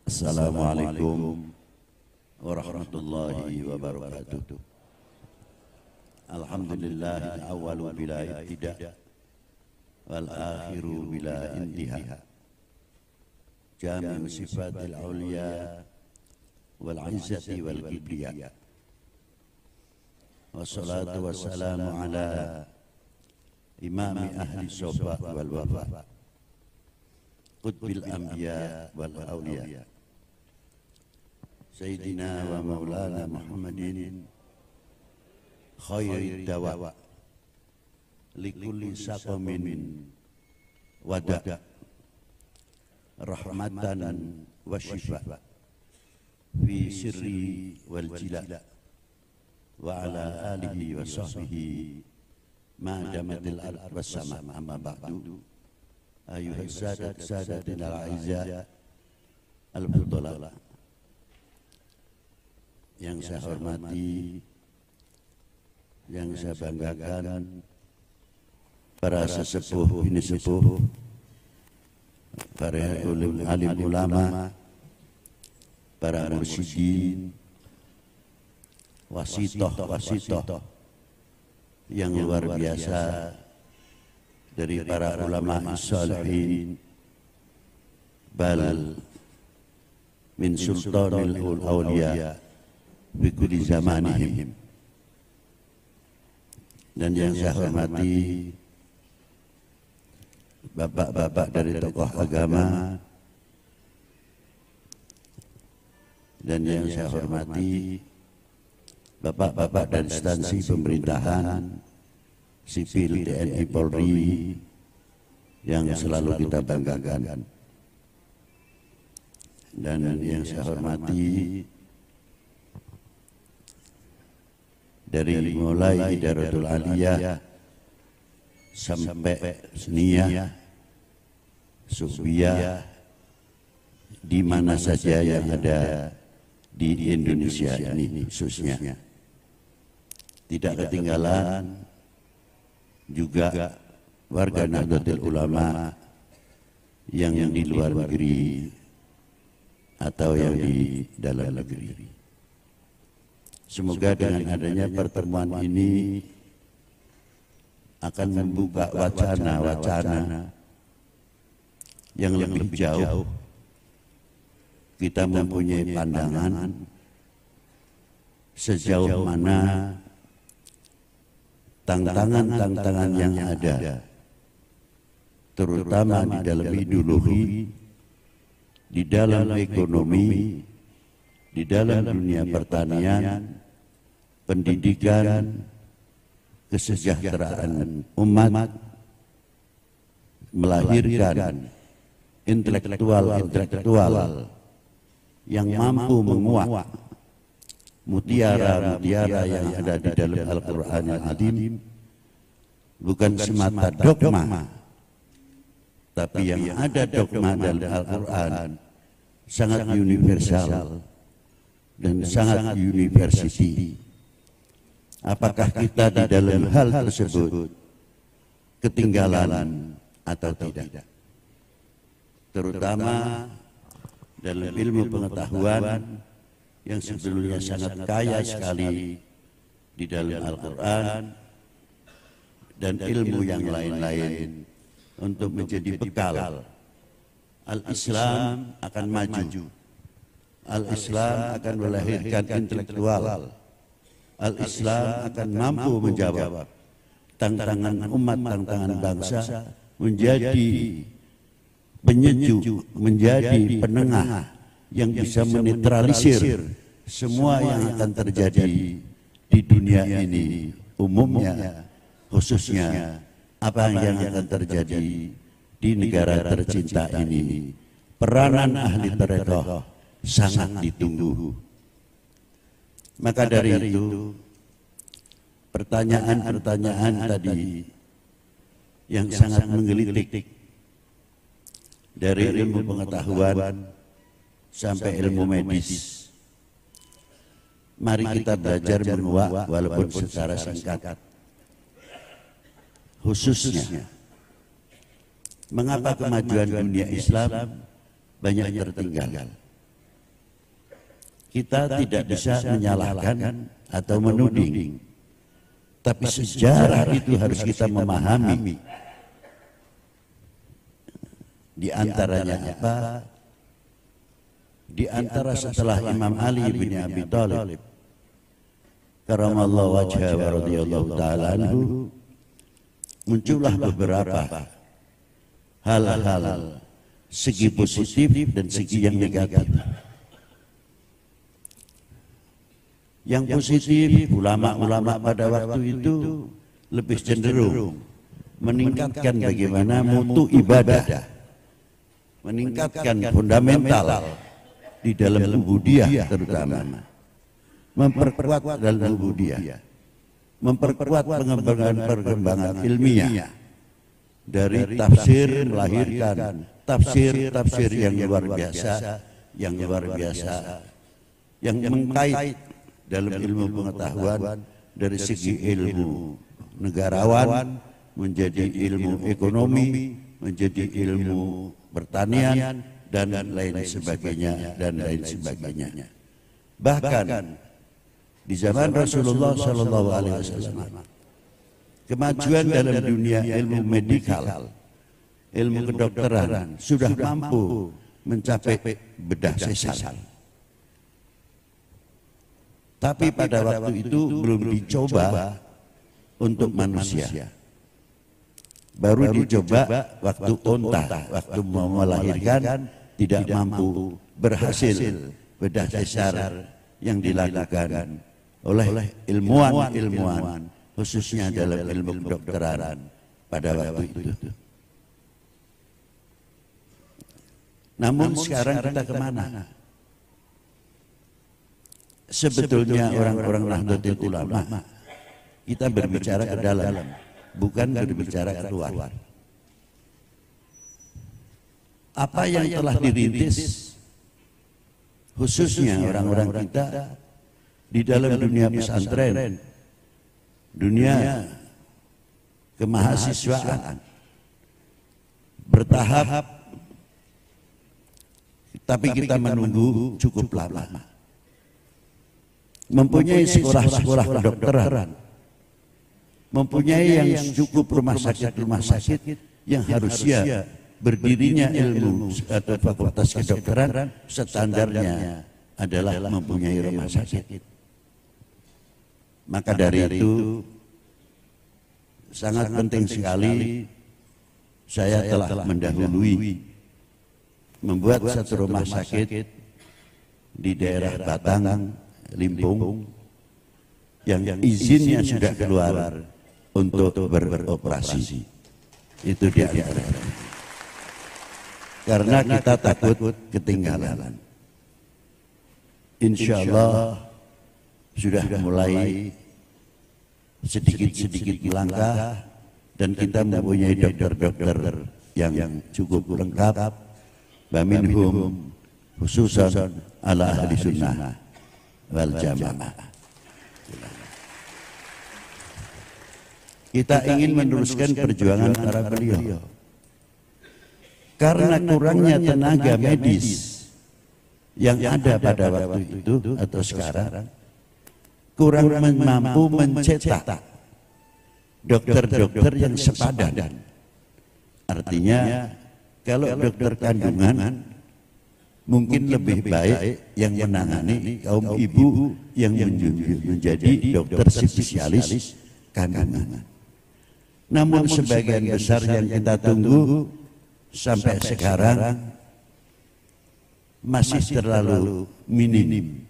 Assalamualaikum warahmatullahi wabarakatuh. Alhamdulillah awwalu bila ibtida wal akhiru bila intiha. Jami'u sifatil awliya wal izzati wal kibriya. Wassalatu wassalamu ala imami ahli sohbah wal wafa, qutbil anbiya wal awliya, Sayyidina wa maulana Muhammadin khairid dawa likulli saqamin wada rahmatan wa shifa fi sirri wal jila wa ala alihi wa sahbihi ma damatil ard was sama. Amma ba'du, ayuhas sadatina al-aizza al-fudala, yang saya hormati, yang saya banggakan, para sesepuh ini sepuh, para alim ulama, para mursyidin, wasitoh yang luar biasa dari para ulama salihin, bal min sultanil awliya bi kulli zamanihim. Dan yang saya hormati bapak-bapak dari tokoh agama, dan yang saya hormati bapak-bapak dari instansi pemerintahan, sipil, TNI, Polri, yang selalu kita banggakan. Dan yang saya hormati dari mulai Idaratul Aliyah sampai Seniyah, Subiyah, di mana saja yang ada di Indonesia ini khususnya. Tidak ketinggalan juga warga Nahdlatul Ulama yang di luar negeri atau yang di dalam negeri. Semoga dengan adanya pertemuan ini akan membuka wacana-wacana yang lebih jauh. Kita mempunyai pandangan sejauh mana tantangan-tantangan yang ada, terutama di dalam ideologi, di dalam ekonomi, di dalam dunia pertanian, pendidikan, kesejahteraan umat, melahirkan intelektual yang mampu menguak mutiara-mutiara yang ada di dalam Al-Quran Al-Azim, bukan semata dogma, tapi yang ada dogma dalam Al-Quran sangat universal dan sangat university. Apakah kita di dalam hal tersebut ketinggalan atau tidak? Terutama dalam ilmu pengetahuan yang sebelumnya sangat kaya sekali di dalam Al-Quran dan ilmu yang lain-lain untuk menjadi bekal. Al-Islam akan maju, Al-Islam akan melahirkan intelektual, Al-Islam akan mampu menjawab tantangan umat, tantangan bangsa, menjadi penyejuk, menjadi penengah yang bisa menetralisir semua yang akan terjadi di dunia ini umumnya, khususnya apa yang akan terjadi di negara tercinta ini. Peranan ahli tarekat sangat ditunggu. Maka dari itu, pertanyaan-pertanyaan tadi yang sangat menggelitik, dari ilmu pengetahuan sampai ilmu medis, mari kita belajar menguak walaupun secara singkat. Khususnya, mengapa kemajuan dunia Islam banyak tertinggal? Kita tidak bisa menyalahkan atau menuding, tapi sejarah itu harus kita memahami. Di antaranya apa? Di antara setelah Imam Ali bin Abi Thalib karamallahu wajhahu wa radhiyallahu ta'ala anhu, muncullah beberapa hal-hal segi positif dan segi yang negatif. Yang positif, ulama-ulama pada waktu itu lebih cenderung meningkatkan bagaimana mutu ibadah, meningkatkan fundamental di dalam ubudiyah terutama, memperkuat dalam ubudiyah, memperkuat pengembangan ilmiah dari tafsir, melahirkan tafsir yang luar biasa, yang mengkait dalam ilmu pengetahuan dari segi ilmu negarawan menjadi ilmu ekonomi, menjadi ilmu pertanian dan lain sebagainya. Bahkan di zaman Rasulullah Shallallahu Alaihi Wasallam, kemajuan dalam dunia ilmu medikal, ilmu kedokteran sudah mampu mencapai bedah sesar. Tapi pada waktu itu belum dicoba untuk manusia. Baru dicoba waktu unta, waktu mau melahirkan tidak mampu berhasil bedah sesar yang dilakukan oleh ilmuwan khususnya dalam ilmu kedokteran pada waktu itu. Namun sekarang kita kemana? Sebetulnya orang-orang Nahdlatul Ulama, kita berbicara ke dalam, bukan berbicara keluar. Apa yang telah dirintis, khususnya orang-orang kita di dalam dunia pesantren, dunia kemahasiswaan, bertahap, tapi kita menunggu cukup lama. Mempunyai sekolah-sekolah kedokteran, mempunyai yang cukup rumah sakit yang harusnya berdirinya ilmu atau fakultas kedokteran standarnya adalah mempunyai rumah sakit. Maka dari itu sangat penting sekali saya telah mendahului membuat satu rumah sakit di daerah Batang, Limpung, yang izinnya sudah keluar untuk beroperasi. Itu dia. Karena kita takut ketinggalan. Insya Allah sudah mulai sedikit-sedikit melangkah dan kita mempunyai dokter-dokter yang cukup lengkap. Baminhum khususan ala ahli sunnah wal jamaah. Kita ingin meneruskan perjuangan para beliau. Karena kurangnya tenaga medis yang ada pada waktu itu atau sekarang, kurang mampu mencetak dokter-dokter yang sepadan. Artinya kalau dokter kandungan mungkin lebih baik yang menangani kaum ibu yang menjadi dokter spesialis kandungan. Namun sebagian besar yang kita tunggu sampai sekarang masih terlalu minim.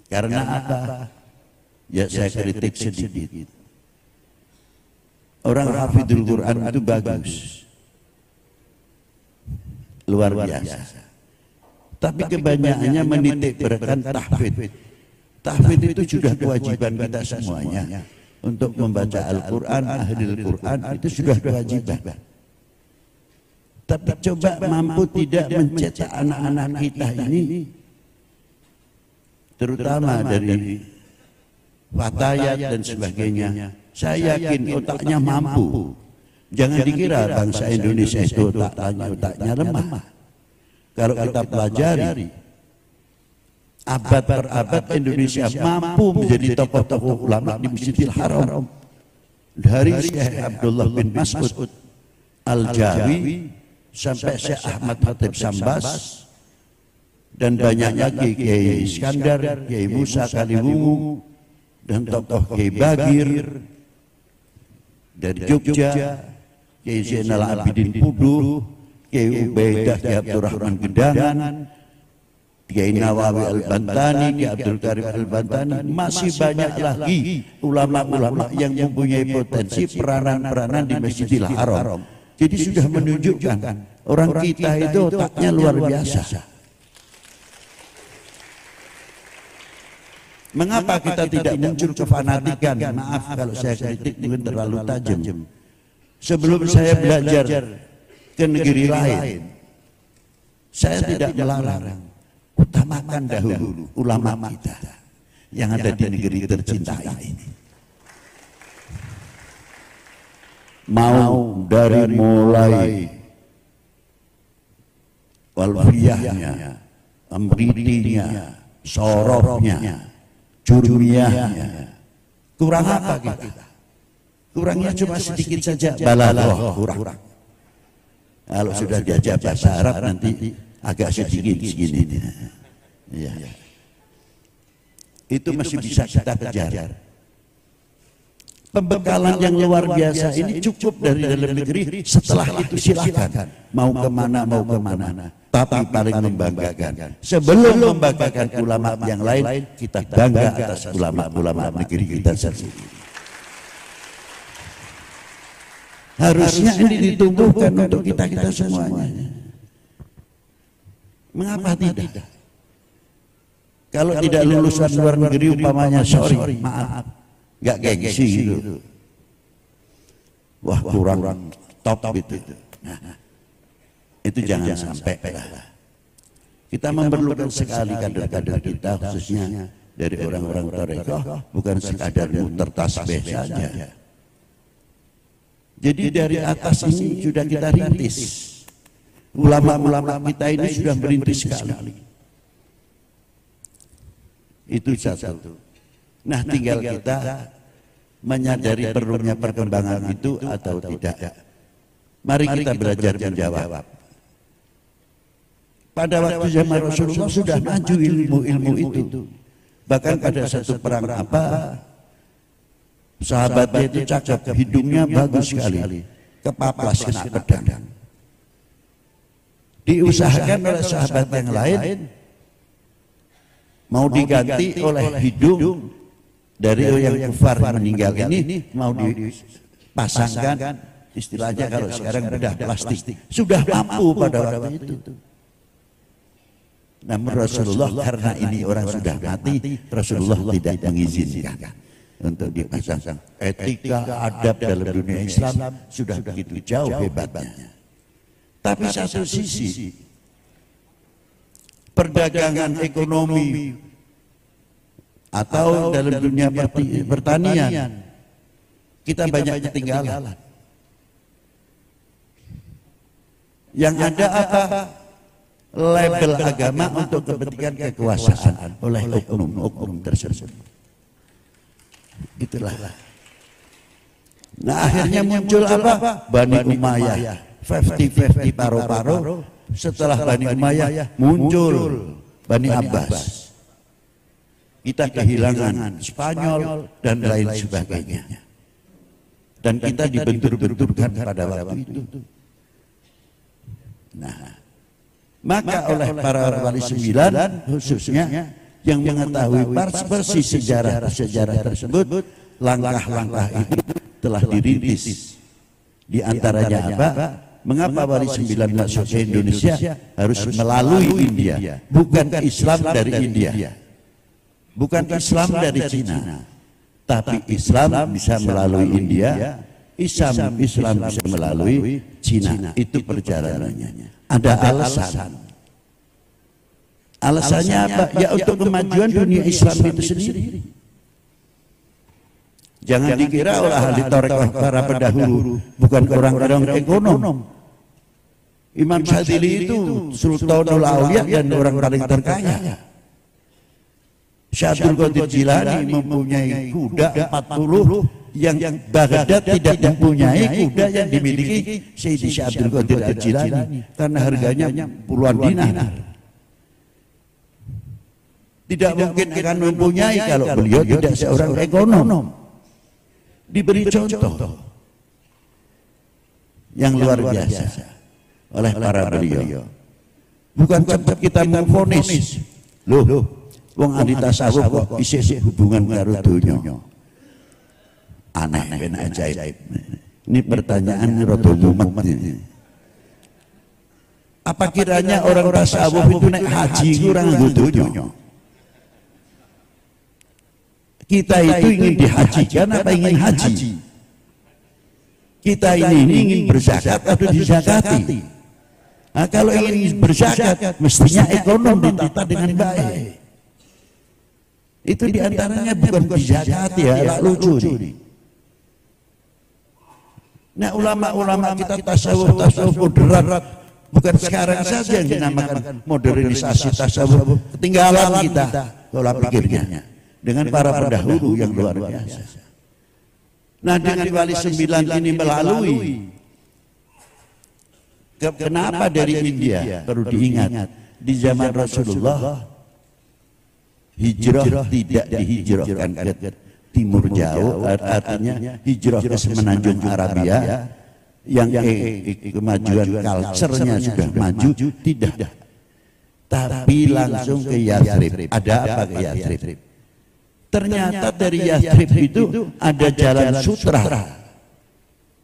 Karena apa? Ya saya kritik sedikit. Orang hafidul Quran itu bagus, luar biasa. Tapi kebanyakannya menitik beratkan tahfidz. Tahfidz itu sudah kewajiban kita semuanya. Untuk membaca Al-Quran, ahlul Quran itu sudah kewajiban. Tapi coba mampu tidak mencetak anak-anak kita ini, terutama dari fatayat dan sebagainya. Saya yakin otaknya mampu. Jangan dikira bangsa Indonesia itu otaknya lemah. Kalau kita pelajari abad per abad Indonesia mampu menjadi tokoh-tokoh ulama di Masjidil Haram, dari Syekh Abdullah bin Mas'ud Al-Jawi sampai Syekh Ahmad Khatib Sambas, dan banyak lagi Kiai Iskandar, Kiai Musa Kaliwungu, dan tokoh Kiai Bagir dari Jogja, Kiai Zainal Abidin Puduh, Kiai Ubaidah, Kiai Abdurrahman Gedangan, Kiai Nawawi Al-Bantani, Kiai Abdul Karim Al-Bantani. Masih banyak lagi ulama-ulama yang mempunyai potensi peranan-peranan di Masjidil Haram. Jadi sudah menunjukkan orang kita itu otaknya luar biasa. Mengapa kita tidak muncul kefanatikan? Maaf kalau saya kritik mungkin terlalu tajam. Sebelum saya belajar ke negeri lain, saya tidak melarang. Utamakan dahulu ulama kita yang ada di negeri tercinta ini. Mau dari mulai walfiyahnya, amritinya, sorohnya, jurmiyahnya, kurang apa kita? Kurangnya cuma sedikit saja, balaghah kurang. Kalau sudah diajak bahasa Arab nanti agak sedikit segini. Ya. Itu masih bisa kita kejar. Pembekalan yang luar biasa ini cukup dari dalam negeri. Setelah itu silakan mau kemana. Tapi paling membanggakan, sebelum membanggakan ulama yang lain, kita bangga atas ulama-ulama negeri kita sendiri. Harusnya ini ditumbuhkan untuk kita semuanya. Mengapa tidak? Kalau tidak lulusan luar negeri umpamanya, sorry, maaf, nggak gengsi gitu. Wah, kurang top itu. Nah, itu jangan sampai lah. Kita memerlukan sekali kader-kader kita, khususnya dari orang-orang tarekat, bukan sekadar muter tasbih saja. Jadi dari atas ini sudah kita rintis. Ulama-ulama kita ini sudah merintis sekali. Itu satu. Nah, tinggal kita menyadari perlunya perkembangan itu atau tidak. Mari kita belajar menjawab. Pada waktu zaman Rasulullah sudah maju ilmu-ilmu itu. Bahkan pada satu perang apa, sahabatnya itu cakep, hidungnya bagus sekali, kepaplas kena pedang. Diusahakan oleh sahabat yang lain mau diganti oleh hidung dari yang kufar meninggal ini, mau dipasangkan, istilahnya kalau sekarang bedah plastik. Sudah mampu pada waktu itu. Namun Rasulullah, karena ini orang sudah mati, Rasulullah tidak mengizinkan untuk dipasang. Etika adab dalam dunia Islam sudah begitu jauh hebatnya. Tapi satu sisi perdagangan ekonomi atau dalam dunia pertanian kita banyak ketinggalan. Yang ada apa? Label agama untuk kepentingan kekuasaan oleh oknum tersebut. Itulah. Nah, akhirnya muncul apa? Bani Umayyah, 50-50 paro-paro. Setelah Bani Umayyah muncul Bani Abbas. Kita kehilangan Spanyol dan lain sebagainya. Dan kita dibentur-benturkan pada waktu itu. Nah, maka oleh para wali sembilan khususnya yang mengetahui persis sejarah tersebut, langkah-langkah itu telah dirintis. Di antaranya apa? Mengapa wali sembilan masuk ke Indonesia harus melalui India, bukan Islam dari India, bukan Islam dari Cina, tapi Islam bisa melalui India, Islam bisa melalui Cina. Itu perjalanannya. Ada alasan. Alasannya apa? Ya untuk kemajuan dunia Islam itu sendiri. Jangan dikira oleh ahli tarekat para pendahulu bukan orang-orang ekonom. Imam Syadzili itu Sultanul Auliya dan orang paling terkaya. Syekh Abdul Qadir Jilani mempunyai kuda 40 yang Baghdad tidak mempunyai kuda yang dimiliki Syekh Abdul Qadir Jilani karena harganya puluhan dinar. Tidak mungkin akan mempunyai kalau beliau tidak seorang ekonom. Diberi contoh yang luar biasa oleh para beliau. Bukan cepat kita memvonis, loh, wong ahli tasawuf kok isih hubungan karo donya. Aneh ben ajaib. Ini pertanyaan rada mumet ini. Apa kiranya orang tasawuf itu naik haji kurang nganggo donya? Kita itu ingin dihajikan apa ingin haji? Kita ini ingin berzakat atau dizakati? Nah, kalau ingin berzakat, mestinya ekonom ditata dengan baik. Itu diantaranya bukan dizakati ya, lucu nih. Nah, ulama-ulama kita tasawuf moderat, bukan sekarang saja yang dinamakan modernisasi tasawuf, ketinggalan kita pola pikirnya dengan para pendahulu yang luar biasa. Nah, dengan Wali Sembilan ini melalui, kenapa dari India? Perlu diingat, di zaman Rasulullah hijrah tidak dihijrahkan ke timur jauh, artinya hijrah ke semenanjung Arabia yang kemajuan culture-nya sudah maju, tidak, tapi langsung ke Yathrib. Ada apa ke Yathrib? Ternyata dari Yathrib itu ada jalan sutra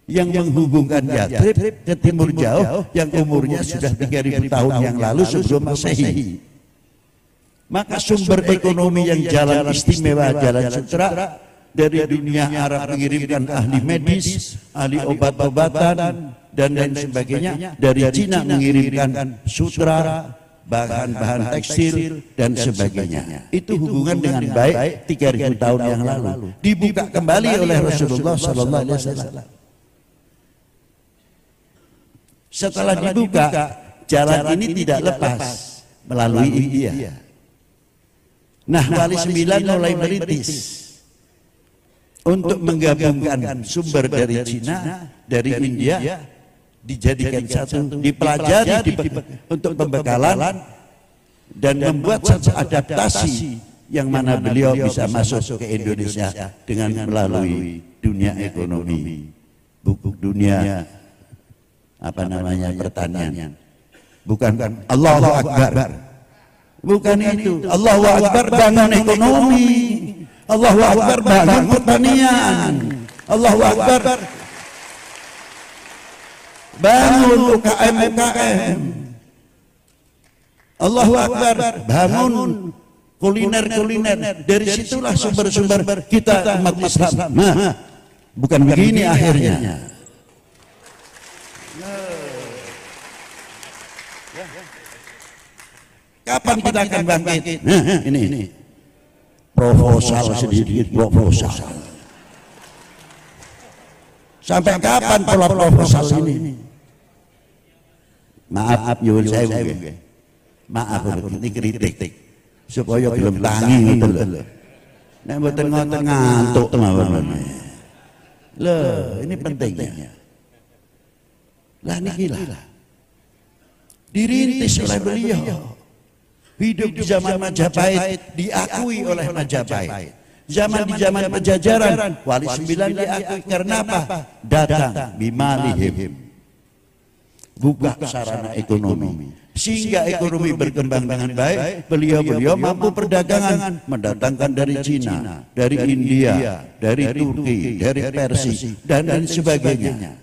yang menghubungkan Yathrib ke timur jauh yang umurnya sudah 3000 tahun yang lalu sebelum Masehi. Maka sumber ekonomi yang jalan istimewa, jalan sutra dari dunia Arab mengirimkan ahli medis, ahli obat-obatan dan lain sebagainya. Dari Cina mengirimkan sutra, bahan-bahan tekstil dan sebagainya. Itu hubungan dengan baik 3000 tahun yang lalu. Dibuka kembali oleh Rasulullah sallallahu alaihi wasallam. Setelah dibuka, jalan ini tidak lepas melalui India. Nah, Wali Sembilan mulai merintis untuk menggabungkan sumber dari Cina, dari India, dijadikan satu, dipelajari untuk pembekalan dan membuat satu adaptasi yang mana beliau bisa masuk ke Indonesia dengan melalui dunia ekonomi, dunia apa namanya pertanian. Bukan Allahu Akbar, bukan itu. Allahu Akbar bangun ekonomi, Allahu Akbar bangun pertanian, Allahu Akbar bangun UKM, Allahu Akbar bangun kuliner. Dari situlah sumber-sumber kita umat Islam. Nah, bukan begini akhirnya. Kapan kita akan bangkit? Nah, ini proposal sedikit proposal. Sampai kapan pola proposal ini? Maaf nyuwun sewu nggih. Maaf ini kritik supaya belum tangi ngoten lho. Nek mboten ngoten ngantuk mawon. Loh, ini pentingnya. Lah niki lah. Dirintis oleh beliau. Hidup di zaman Majapahit, diakui oleh Majapahit. Di zaman Pajajaran, Wali Sembilan diakui karena apa? Datang bimalihim, buka sarana ekonomi, sehingga ekonomi berkembang dengan baik. Beliau mampu perdagangan, mendatangkan dari Cina, dari India, dari Turki, dari Persia dan sebagainya,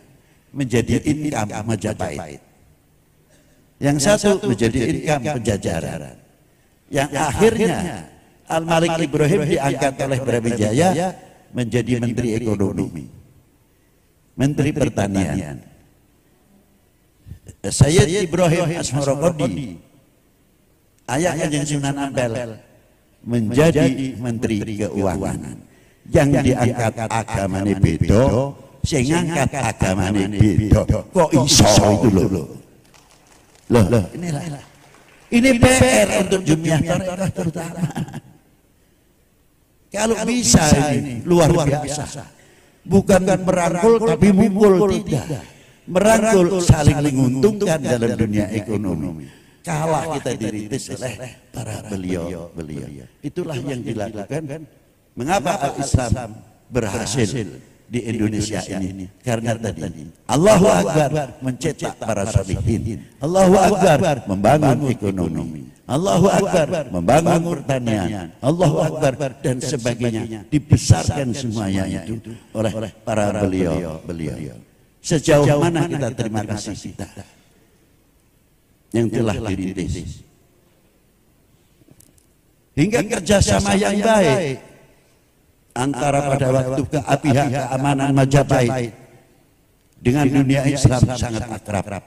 menjadi income Majapahit. Yang satu menjadi income Pajajaran. Yang akhirnya Al-Malik Ibrahim diangkat oleh Brawijaya menjadi Menteri Ekonomi, Menteri Pertanian. Sayyid Ibrahim Asmarokodi, ayah Kanjeng Sunan Ampel, menjadi Menteri Keuangan. Yang diangkat agamane beda, sing ngangkat agamane beda. Kok iso itu lho. Loh, inilah. Ini PR untuk Jum'iyah Thariqah terutama. Kalau bisa ini luar biasa. Bukan merangkul tapi mukul, tidak. Merangkul saling menguntungkan dalam dunia ekonomi. Kalah kita dirintis oleh para beliau. Itulah yang dilakukan. Mengapa al-Islam berhasil di Indonesia ini? Karena tadi Allahu Akbar mencetak para salihin, Allahu Akbar membangun ekonomi, Allahu Akbar membangun pertanian, Allahu Akbar dan sebagainya, dibesarkan semuanya itu oleh para beliau. Sejauh mana kita terima kasih kita yang telah dirintis, hingga kerjasama yang baik antara pada waktu pihak keamanan Majapahit dengan dunia Islam sangat akrab.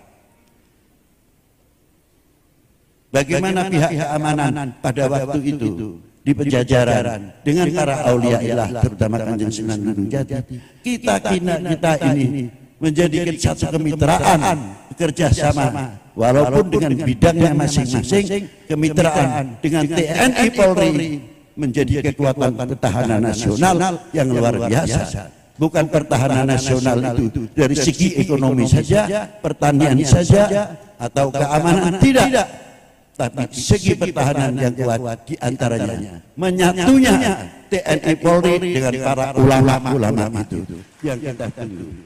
Bagaimana pihak keamanan pada waktu itu di Pejajaran dengan para aulia ilah, terutama Kanjeng Sunan Gunung Jati, kita ini menjadi satu kemitraan kerjasama, walaupun dengan bidangnya masing-masing. Kemitraan dengan TNI Polri menjadi kekuatan pertahanan nasional yang luar biasa. Bukan pertahanan nasional itu dari segi ekonomi saja, pertanian saja, atau keamanan, tidak. Tapi segi pertahanan yang kuat diantaranya menyatunya TNI Polri dengan para ulama-ulama itu yang kita tunggu.